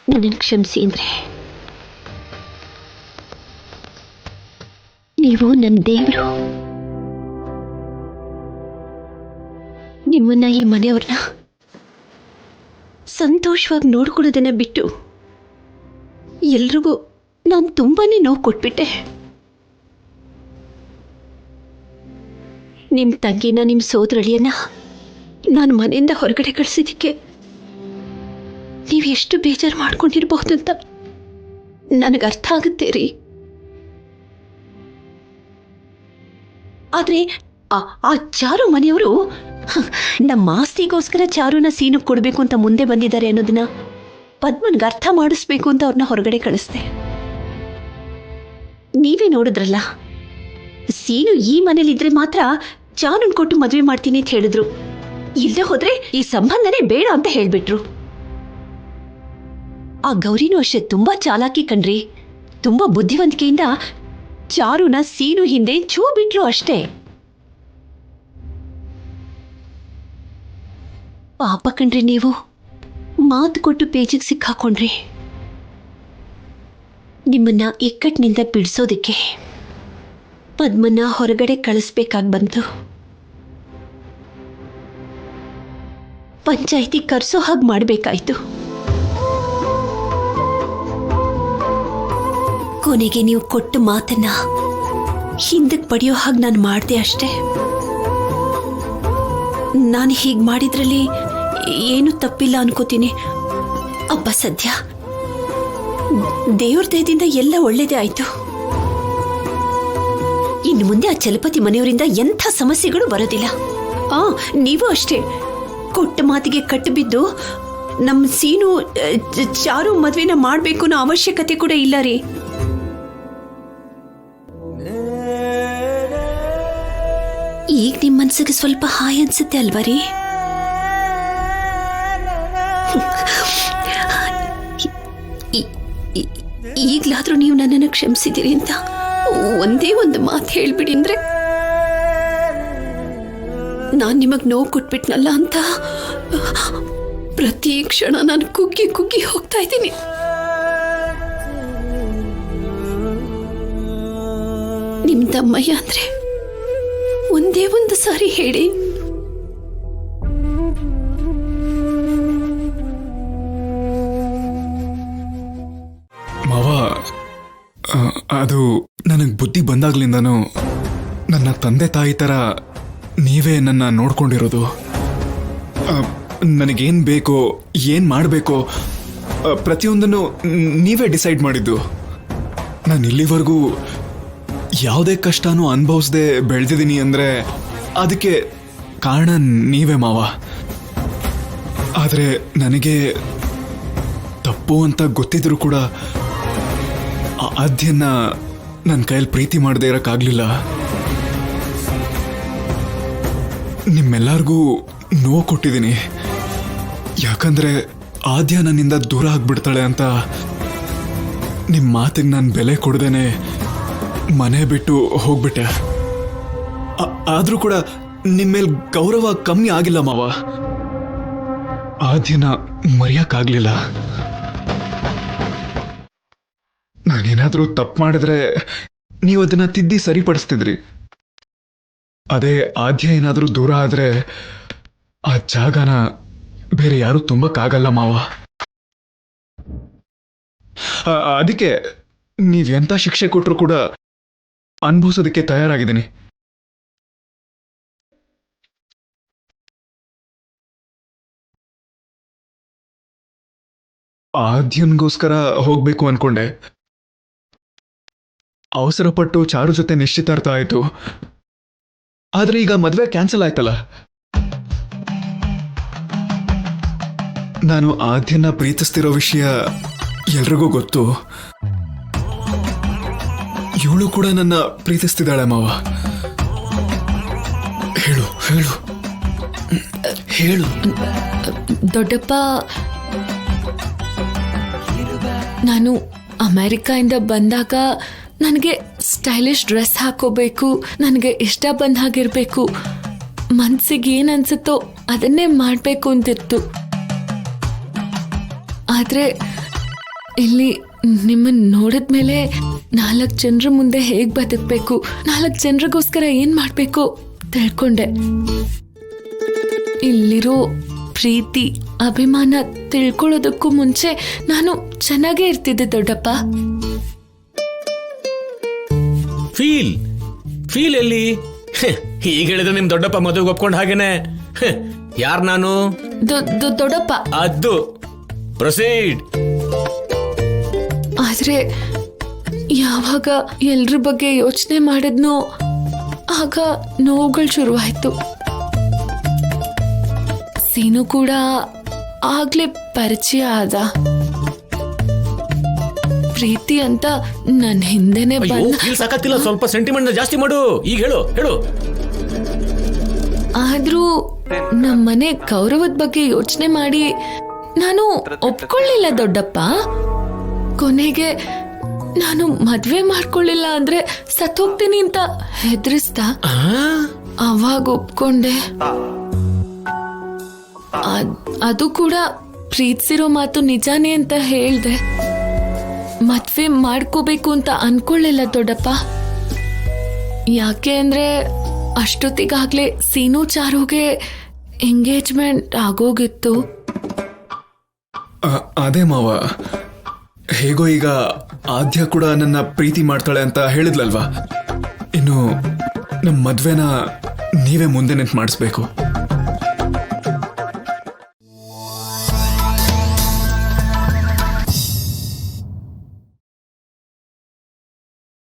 ನನ್ನನ್ನು ಕ್ಷಮಿಸಿ ಅಂದ್ರೆ ನೀವು ನನ್ನ ದೇವರು. ನಿಮ್ಮನ್ನ ಈ ಮನೆಯವ್ರನ್ನ ಸಂತೋಷವಾಗಿ ನೋಡ್ಕೊಳ್ಳೋದನ್ನ ಬಿಟ್ಟು ಎಲ್ರಿಗೂ ನಾನು ತುಂಬಾನೇ ನೋವು ಕೊಟ್ಬಿಟ್ಟೆ. ನಿಮ್ಮ ತಂಗಿನ, ನಿಮ್ಮ ಸೋದರಳಿಯನ್ನ ನಾನು ಮನೆಯಿಂದ ಹೊರಗಡೆ ಕಳಿಸಿದ್ದಕ್ಕೆ ನೀವು ಎಷ್ಟು ಬೇಜಾರು ಮಾಡ್ಕೊಂಡಿರ್ಬಹುದು ಅಂತ ನನಗೆ ಅರ್ಥ ಆಗುತ್ತೆ ರೀ. ಆದ್ರೆ ಆ ಚಾರು ಮನೆಯವರು ನಮ್ಮ ಆಸ್ತಿಗೋಸ್ಕರ ಚಾರುನ ಸೀನು ಕೊಡಬೇಕು ಅಂತ ಮುಂದೆ ಬಂದಿದ್ದಾರೆ ಅನ್ನೋದನ್ನ ಪದ್ಮನ್ಗೆ ಅರ್ಥ ಮಾಡಿಸ್ಬೇಕು ಅಂತ ಅವ್ರನ್ನ ಹೊರಗಡೆ ಕಳಿಸ್ದೆ. ನೀವೇ ನೋಡಿದ್ರಲ್ಲ, ಸೀನು ಈ ಮನೇಲಿದ್ರೆ ಮಾತ್ರ ಚಾರುನ್ ಕೊಟ್ಟು ಮದುವೆ ಮಾಡ್ತೀನಿ ಅಂತ ಹೇಳಿದ್ರು. ಇಲ್ಲದೆ ಹೋದ್ರೆ ಈ ಸಂಬಂಧನೇ ಬೇಡ ಅಂತ ಹೇಳ್ಬಿಟ್ರು. ಆ ಗೌರಿನೂ ಅಷ್ಟೇ ತುಂಬಾ ಚಾಲಾಕಿ ಕಣ್ರಿ. ತುಂಬಾ ಬುದ್ಧಿವಂತಿಕೆಯಿಂದ ಚಾರುನ ಸೀನು ಹಿಂದೆ ಚೂ ಬಿಟ್ರು ಅಷ್ಟೇ. ಪಾಪ ಕಣ್ರಿ, ನೀವು ಮಾತು ಕೊಟ್ಟು ಪೇಜಿಗೆ ಸಿಕ್ಕಾಕೊಂಡ್ರಿ. ನಿಮ್ಮನ್ನ ಇಕ್ಕಟ್ಟಿನಿಂದ ಬಿಡಿಸೋದಕ್ಕೆ ಪದ್ಮನ್ನ ಹೊರಗಡೆ ಕಳಿಸ್ಬೇಕಾಗಿ ಬಂತು. ಪಂಚಾಯಿತಿ ಕರ್ಸೋ ಹಾಗೆ ಮಾಡಬೇಕಾಯ್ತು. ಕೊನೆಗೆ ನೀವು ಕೊಟ್ಟ ಮಾತನ್ನ ಹಿಂದಕ್ಕೆ ಪಡೆಯೋ ಹಾಗೆ ನಾನು ಮಾಡಿದೆ ಅಷ್ಟೇ. ನಾನು ಹೀಗೆ ಮಾಡಿದ್ರಲ್ಲಿ ಏನು ತಪ್ಪಿಲ್ಲ ಅನ್ಕೋತೀನಿ. ಅಬ್ಬ ಸದ್ಯ ದೇವ್ರ ದಯದಿಂದ ಎಲ್ಲ ಒಳ್ಳೇದೇ ಆಯ್ತು. ಇನ್ನು ಮುಂದೆ ಆ ಚಲಪತಿ ಮನೆಯವರಿಂದ ಎಂಥ ಸಮಸ್ಯೆಗಳು ಬರೋದಿಲ್ಲ. ನೀವು ಅಷ್ಟೇ ಕೊಟ್ಟ ಮಾತಿಗೆ ಕಟ್ಟಿಬಿದ್ದು ನಮ್ಮ ಸೀನು ಚಾರು ಮದ್ವೆನ ಮಾಡಬೇಕು ಅನ್ನೋ ಅವಶ್ಯಕತೆ ಕೂಡ ಇಲ್ಲ ರೀ. ಈಗ ನಿಮ್ಮ ಮನಸ್ಸಿಗೆ ಸ್ವಲ್ಪ ಹಾಯ್ ಅನ್ಸುತ್ತೆ ಅಲ್ವಾ ರೀ? ಈಗ್ಲಾದ್ರೂ ನೀವು ನನ್ನನ್ನು ಕ್ಷಮಿಸಿದ್ದೀರಿ ಅಂತ ಒಂದೇ ಒಂದು ಮಾತು ಹೇಳ್ಬಿಡಿ ಅಂದ್ರೆ ನಾನು ನಿಮಗೆ ನೋವು ಕೊಟ್ಬಿಟ್ನಲ್ಲ ಅಂತ ಪ್ರತಿ ಕ್ಷಣ ನಾನು ಕುಗ್ಗಿ ಕುಗ್ಗಿ ಹೋಗ್ತಾ ಇದ್ದೀನಿ. ನಿಮ್ ತಮ್ಮಯ್ಯ ಅಂದ್ರೆ ಒಂದೇ ಒಂದು ಸಾರಿ ಹೇಳಿ. ಮಾವ, ಅದು ನನಗೆ ಬುದ್ಧಿ ಬಂದಾಗ್ಲಿಂದನೂ ನನ್ನ ತಂದೆ ತಾಯಿ ಥರ ನೀವೇ ನನ್ನ ನೋಡ್ಕೊಂಡಿರೋದು. ನನಗೇನು ಬೇಕೋ, ಏನು ಮಾಡಬೇಕೋ ಪ್ರತಿಯೊಂದನ್ನು ನೀವೇ ಡಿಸೈಡ್ ಮಾಡಿದ್ದು. ನಾನು ಇಲ್ಲಿವರೆಗೂ ಯಾವುದೇ ಕಷ್ಟನೂ ಅನುಭವಿಸದೆ ಬೆಳೆದಿದ್ದೀನಿ ಅಂದರೆ ಅದಕ್ಕೆ ಕಾರಣ ನೀವೇ ಮಾವ. ಆದರೆ ನನಗೆ ತಪ್ಪು ಅಂತ ಗೊತ್ತಿದ್ರು ಕೂಡ ಆದ್ಯನ್ನ ನನ್ನ ಕೈಯಲ್ಲಿ ಪ್ರೀತಿ ಮಾಡದೇ ಇರೋಕ್ಕಾಗಲಿಲ್ಲ. ನಿಮ್ಮೆಲ್ಲರಿಗೂ ನೋವು ಕೊಟ್ಟಿದ್ದೀನಿ. ಯಾಕಂದರೆ ಆದ್ಯ ನನ್ನಿಂದ ದೂರ ಆಗ್ಬಿಡ್ತಾಳೆ ಅಂತ ನಿಮ್ಮ ಮಾತಿಗೆ ನಾನು ಬೆಲೆ ಕೊಡ್ದೇನೆ ಮನೆ ಬಿಟ್ಟು ಹೋಗ್ಬಿಟ್ಟೆ. ಆದರೂ ಕೂಡ ನಿಮ್ಮೇಲೆ ಗೌರವ ಕಮ್ಮಿ ಆಗಿಲ್ಲ ಮಾವ. ಆದ್ಯನ ಮರೆಯೋಕ್ಕಾಗಲಿಲ್ಲ. ನಾನೇನಾದರೂ ತಪ್ಪು ಮಾಡಿದ್ರೆ ನೀವು ಅದನ್ನ ತಿದ್ದಿ ಸರಿಪಡಿಸ್ತಿದ್ರಿ. ಅದೇ ಆದ್ಯ ಏನಾದರೂ ದೂರ ಆದರೆ ಆ ಜಾಗನ ಬೇರೆ ಯಾರೂ ತುಂಬಕ್ಕಾಗಲ್ಲ ಮಾವ. ಅದಕ್ಕೆ ನೀವೆಂಥ ಶಿಕ್ಷೆ ಕೊಟ್ಟರು ಕೂಡ ಅನುಭವಿಸೋದಕ್ಕೆ ತಯಾರಾಗಿದ್ದೀನಿ. ಆದ್ಯನ್ಗೋಸ್ಕರ ಹೋಗ್ಬೇಕು ಅನ್ಕೊಂಡೆ. ಅವಸರಪಟ್ಟು ಚಾರು ಜೊತೆ ನಿಶ್ಚಿತಾರ್ಥ ಆಯ್ತು. ಆದ್ರೆ ಈಗ ಮದ್ವೆ ಕ್ಯಾನ್ಸಲ್ ಆಯ್ತಲ್ಲ. ನಾನು ಆದ್ಯನ ಪ್ರೀತಿಸ್ತಿರೋ ವಿಷಯ ಎಲ್ರಿಗೂ ಗೊತ್ತು. ಇವಳು ಕೂಡ ನನ್ನ ಪ್ರೀತಿಸ್ತಿದ್ದಾಳೆ ಮಾವ. ಹೇಳು ಹೇಳು ಹೇಳು. ದೊಡ್ಡಪ್ಪ, ನಾನು ಅಮೆರಿಕಾಯಿಂದ ಬಂದಾಗ ನನಗೆ ಸ್ಟೈಲಿಶ್ ಡ್ರೆಸ್ ಹಾಕೋಬೇಕು, ನನಗೆ ಇಷ್ಟ ಬಂದ ಹಾಗಿರ್ಬೇಕು, ಮನ್ಸಿಗೆ ಏನು ಅನ್ಸುತ್ತೋ ಅದನ್ನೇ ಮಾಡಬೇಕು ಅಂತಿತ್ತು. ಆದರೆ ಇಲ್ಲಿ ನಿಮ್ಮನ್ನ ನೋಡಿದ್ಮೇಲೆ 4 ಜನರ ಮುಂದೆ ಹೇಗ್ ಬದುಕಬೇಕು, 4 ಜನರಿಗೋಸ್ಕರ ಏನ್ ಮಾಡ್ಬೇಕು ತಿಳ್ಕೊಂಡೆ. ಇಲ್ಲಿರೋ ಪ್ರೀತಿ ಅಭಿಮಾನ ತಿಳ್ಕೊಳ್ಳೋದಕ್ಕೂ ಮುಂಚೆ ನಾನು ಚೆನ್ನಾಗೇ ಇರ್ತಿದ್ದೆ ದೊಡ್ಡಪ್ಪ. ಫೀಲ್ ಎಲ್ಲಿ? ಈಗ ಹೇಳಿದ್ರೆ ನಿಮ್ ದೊಡ್ಡಪ್ಪ ಮದುವೆಗೆ ಒಪ್ಕೊಂಡ್ ಹಾಗೇನೆ. ಯಾರ್ ನಾನು? ದೊಡ್ಡಪ್ಪ. ಅದು ಪ್ರೊಸೀಡ್. ಆದ್ರೆ ಯಾವಾಗ ಎಲ್ರ ಬಗ್ಗೆ ಯೋಚನೆ ಮಾಡಿದ್ನೋ ಆಗ ನೋವುಗಳು ಶುರುವಾಯ್ತು. ಸೀನು ಕೂಡ ಆಗ್ಲೇ ಪರಿಚಯ ಆದ. ಪ್ರೀತಿ ಅಂತ ನನ್ ಹಿಂದೆನೆ ಬಂದ. ಸಾಕಾಗ್ತಿಲ್ಲ, ಸ್ವಲ್ಪ ಸೆಂಟಿಮೆಂಟ್ ಜಾಸ್ತಿ ಮಾಡು. ಈಗ ಹೇಳು. ಆದ್ರೂ ನಮ್ಮನೆ ಗೌರವದ ಬಗ್ಗೆ ಯೋಚನೆ ಮಾಡಿ ನಾನು ಒಪ್ಕೊಳ್ಳಿಲ್ಲ ದೊಡ್ಡಪ್ಪ. ಕೊನೆಗೆ ನಾನು ಮದ್ವೆ ಮಾಡ್ಕೊಳ್ಳಿಲ್ಲ ಅಂದ್ರೆ ಸತ್ತೋಗ್ತೀನಿ ಅಂತ ಹೆದರಿಸ್ದ. ಅವಾಗ ಒಪ್ಕೊಂಡೆ. ಅದು ಕೂಡ ಪ್ರೀತಿಸಿರೋ ಮಾತು ನಿಜಾನೇ ಅಂತ ಹೇಳ್ದೆ. ಮದ್ವೆ ಮಾಡ್ಕೋಬೇಕು ಅಂತ ಅನ್ಕೊಳ್ಳಿಲ್ಲ ದೊಡ್ಡಪ್ಪ. ಯಾಕೆ ಅಂದ್ರೆ ಅಷ್ಟೊತ್ತಿಗಾಗ್ಲೇ ಸೀನು ಚಾರುಗೆ ಎಂಗೇಜ್ಮೆಂಟ್ ಆಗೋಗಿತ್ತು. ಅದೇ ಮಾವ, ಹೇಗೋ ಈಗ ಆದ್ಯ ಕೂಡ ನನ್ನ ಪ್ರೀತಿ ಮಾಡ್ತಾಳೆ ಅಂತ ಹೇಳಿದ್ಲಲ್ವಾ. ಇನ್ನು ನಮ್ಮ ಮದ್ವೆನ ನೀವೇ ಮುಂದೆ ನಿಂತು ಮಾಡಿಸ್ಬೇಕು.